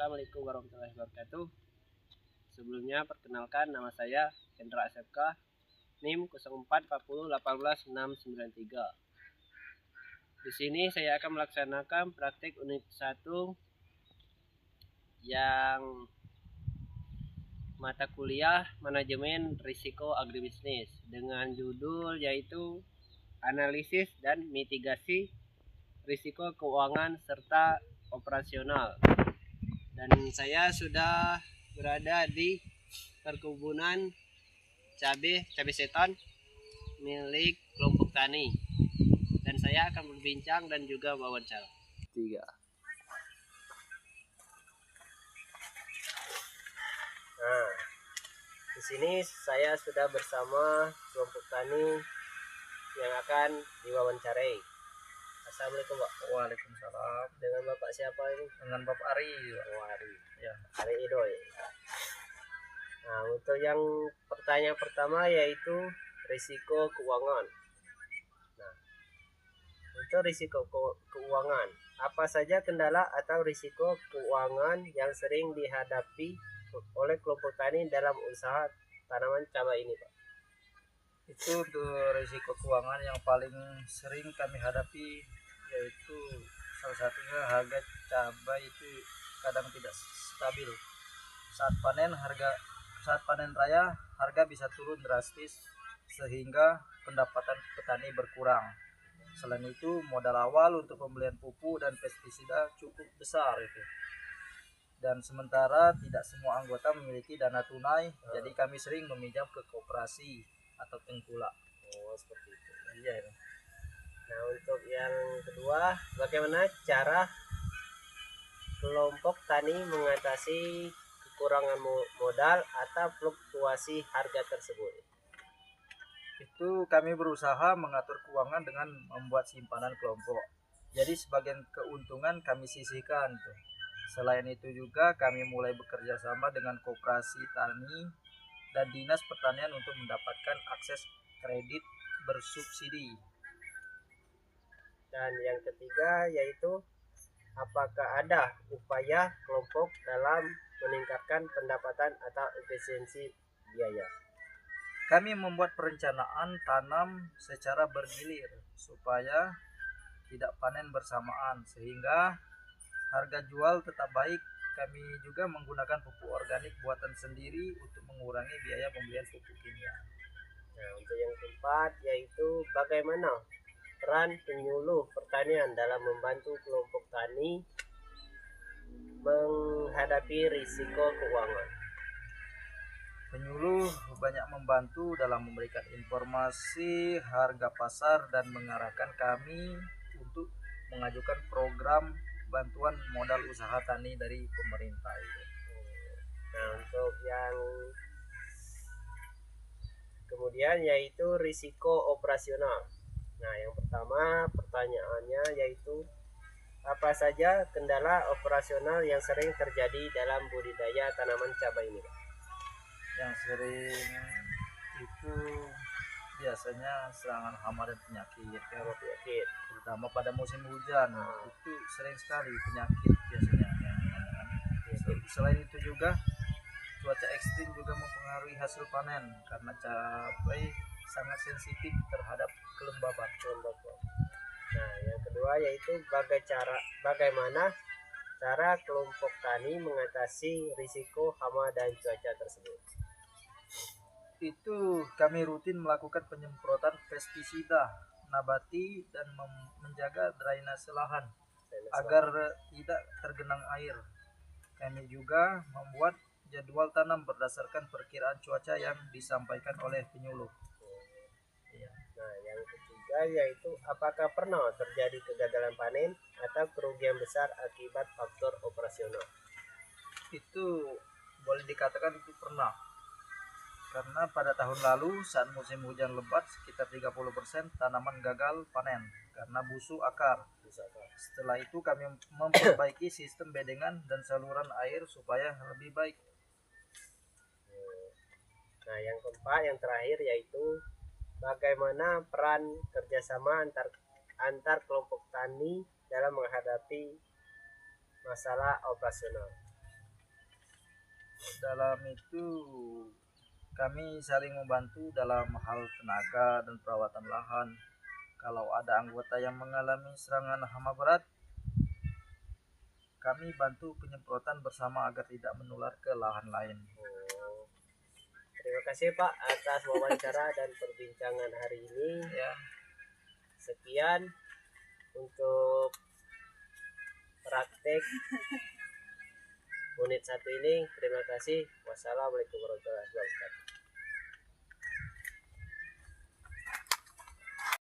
Assalamualaikum warahmatullahi wabarakatuh. Sebelumnya perkenalkan, nama saya Hendra SFK, NIM 0440181693. Di sini saya akan melaksanakan praktik unit 1 yang mata kuliah manajemen risiko agribisnis dengan judul yaitu analisis dan mitigasi risiko keuangan serta operasional. Dan saya sudah berada di perkebunan cabai setan milik kelompok tani, dan saya akan berbincang dan juga wawancara. 3. Nah, di sini saya sudah bersama kelompok tani yang akan diwawancarai. Assalamualaikum Pak. Waalaikumsalam. Dengan Bapak siapa ini? Dengan Bapak Ari. Oh, Ari. Ya. Ari Idoy. Nah, untuk yang pertanyaan pertama yaitu risiko keuangan. Nah, untuk risiko keuangan, apa saja kendala atau risiko keuangan yang sering dihadapi oleh kelompok tani dalam usaha tanaman cabai ini, Pak? Itu untuk risiko keuangan yang paling sering kami hadapi yaitu salah satunya harga cabai itu kadang tidak stabil. Saat panen raya harga bisa turun drastis sehingga pendapatan petani berkurang. Selain itu modal awal untuk pembelian pupuk dan pestisida cukup besar itu. Dan sementara tidak semua anggota memiliki dana tunai, jadi kami sering meminjam ke koperasi atau tengkulak. Oh, seperti itu. Iya. Nah, untuk yang kedua, bagaimana cara kelompok tani mengatasi kekurangan modal atau fluktuasi harga tersebut? Itu kami berusaha mengatur keuangan dengan membuat simpanan kelompok. Jadi sebagian keuntungan kami sisihkan tuh. Selain itu juga kami mulai bekerja sama dengan koperasi tani dan dinas pertanian untuk mendapatkan akses kredit bersubsidi. Dan yang ketiga yaitu apakah ada upaya kelompok dalam meningkatkan pendapatan atau efisiensi biaya? Kami membuat perencanaan tanam secara bergilir supaya tidak panen bersamaan sehingga harga jual tetap baik. Kami juga menggunakan pupuk organik buatan sendiri untuk mengurangi biaya pembelian pupuk kimia. Nah, untuk yang keempat yaitu bagaimana peran penyuluh pertanian dalam membantu kelompok tani menghadapi risiko keuangan. Penyuluh banyak membantu dalam memberikan informasi harga pasar dan mengarahkan kami untuk mengajukan program bantuan modal usaha tani dari pemerintah itu. Nah, untuk yang kemudian yaitu risiko operasional. Nah, yang pertama pertanyaannya yaitu apa saja kendala operasional yang sering terjadi dalam budidaya tanaman cabai ini, Pak? Yang sering itu biasanya serangan hama dan penyakit, terutama pada musim hujan. Itu sering sekali penyakit biasanya. Selain itu juga cuaca ekstrim juga mempengaruhi hasil panen karena cabai sangat sensitif terhadap kelembaban. Nah, yang kedua yaitu bagaimana cara kelompok tani mengatasi risiko hama dan cuaca tersebut? Itu kami rutin melakukan penyemprotan pestisida nabati dan menjaga drainase lahan agar tidak tergenang air. Kami juga membuat jadwal tanam berdasarkan perkiraan cuaca yang disampaikan oleh penyuluh. Nah, yang ketiga yaitu apakah pernah terjadi kegagalan panen atau kerugian besar akibat faktor operasional? Itu boleh dikatakan itu pernah. Karena pada tahun lalu saat musim hujan lebat sekitar 30% tanaman gagal panen karena busuk akar. Setelah itu kami memperbaiki sistem bedengan dan saluran air supaya lebih baik. Nah, yang keempat, yang terakhir yaitu bagaimana peran kerjasama antar kelompok tani dalam menghadapi masalah operasional? Dalam itu kami saling membantu dalam hal tenaga dan perawatan lahan. Kalau ada anggota yang mengalami serangan hama berat, kami bantu penyemprotan bersama agar tidak menular ke lahan lain. Oh, terima kasih Pak atas wawancara dan perbincangan hari ini. Ya, Sekian untuk praktek unit 1 ini. Terima kasih. Wassalamualaikum warahmatullahi wabarakatuh.